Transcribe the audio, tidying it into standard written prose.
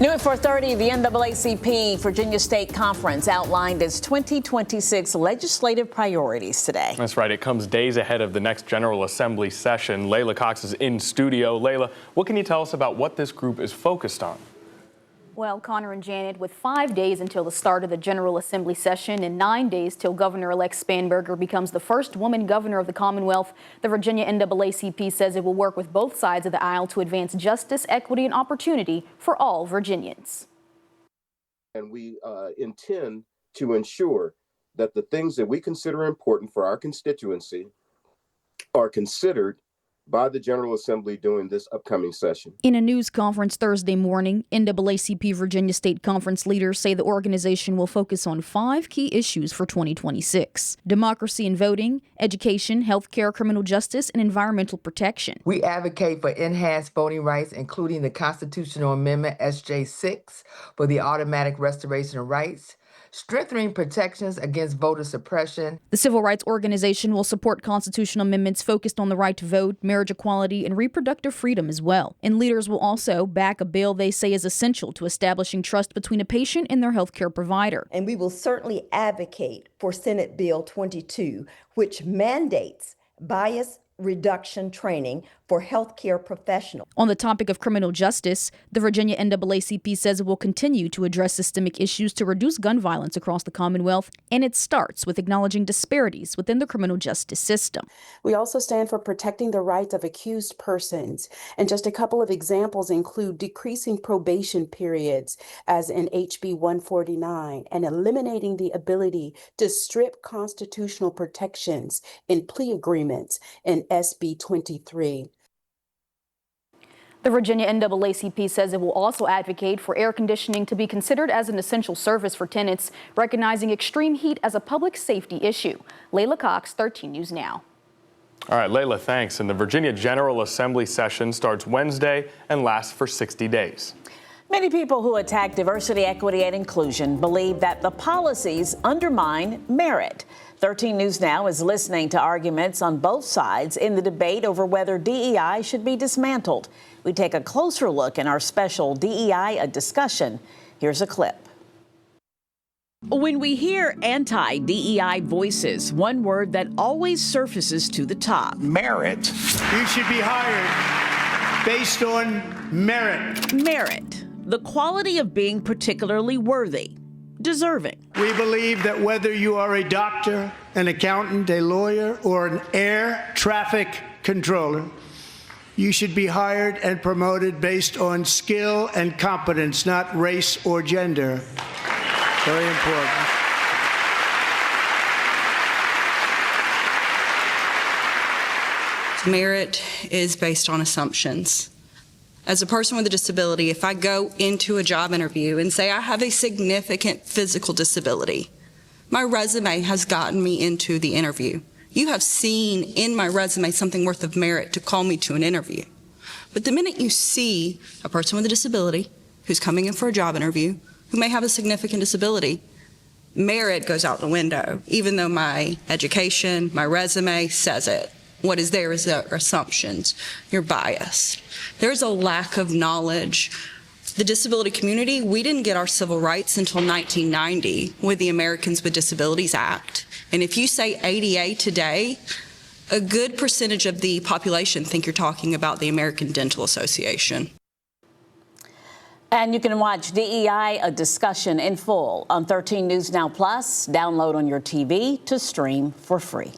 New at 4:30, the NAACP Virginia State Conference outlined its 2026 legislative priorities today. That's right. It comes days ahead of the next General Assembly session. Leila Cox is in studio. Leila, what can you tell us about what this group is focused on? Well, Connor and Janet, with 5 days until the start of the General Assembly session and 9 days till Governor-elect Spanberger becomes the first woman governor of the Commonwealth, the Virginia NAACP says it will work with both sides of the aisle to advance justice, equity, and opportunity for all Virginians. And we intend to ensure that the things that we consider important for our constituency are considered by the General Assembly during this upcoming session. In a news conference Thursday morning, NAACP Virginia State Conference leaders say the organization will focus on 5 key issues for 2026: democracy and voting, education, health care, criminal justice, and environmental protection. We advocate for enhanced voting rights, including the constitutional amendment SJ 6 for the automatic restoration of rights, strengthening protections against voter suppression. The civil rights organization will support constitutional amendments focused on the right to vote, marriage equality, and reproductive freedom as well. And leaders will also back a bill they say is essential to establishing trust between a patient and their health care provider. And we will certainly advocate for Senate Bill 22, which mandates bias reduction training for healthcare professionals. On the topic of criminal justice, the Virginia NAACP says it will continue to address systemic issues to reduce gun violence across the Commonwealth, and it starts with acknowledging disparities within the criminal justice system. We also stand for protecting the rights of accused persons, and just a couple of examples include decreasing probation periods, as in HB 149, and eliminating the ability to strip constitutional protections in plea agreements in SB 23. The Virginia NAACP says it will also advocate for air conditioning to be considered as an essential service for tenants, recognizing extreme heat as a public safety issue. Leila Cox, 13 News Now. All right, Leila, thanks. And the Virginia General Assembly session starts Wednesday and lasts for 60 days. Many people who attack diversity, equity, and inclusion believe that the policies undermine merit. 13 News Now is listening to arguments on both sides in the debate over whether DEI should be dismantled. We take a closer look in our special DEI discussion. Here's a clip. When we hear anti-DEI voices, one word that always surfaces to the top: merit. You should be hired based on merit. Merit, the quality of being particularly worthy, deserving. We believe that whether you are a doctor, an accountant, a lawyer, or an air traffic controller, you should be hired and promoted based on skill and competence, not race or gender. Very important. Merit is based on assumptions. As a person with a disability, if I go into a job interview and say I have a significant physical disability, my resume has gotten me into the interview. You have seen in my resume something worth of merit to call me to an interview. But the minute you see a person with a disability who's coming in for a job interview, who may have a significant disability, merit goes out the window, even though my education, my resume says it. What is there is assumptions. You're biased. There's a lack of knowledge. The disability community, we didn't get our civil rights until 1990 with the Americans with Disabilities Act. And if you say ADA today, a good percentage of the population think you're talking about the American Dental Association. And you can watch DEI, a discussion in full on 13 News Now Plus. Download on your TV to stream for free.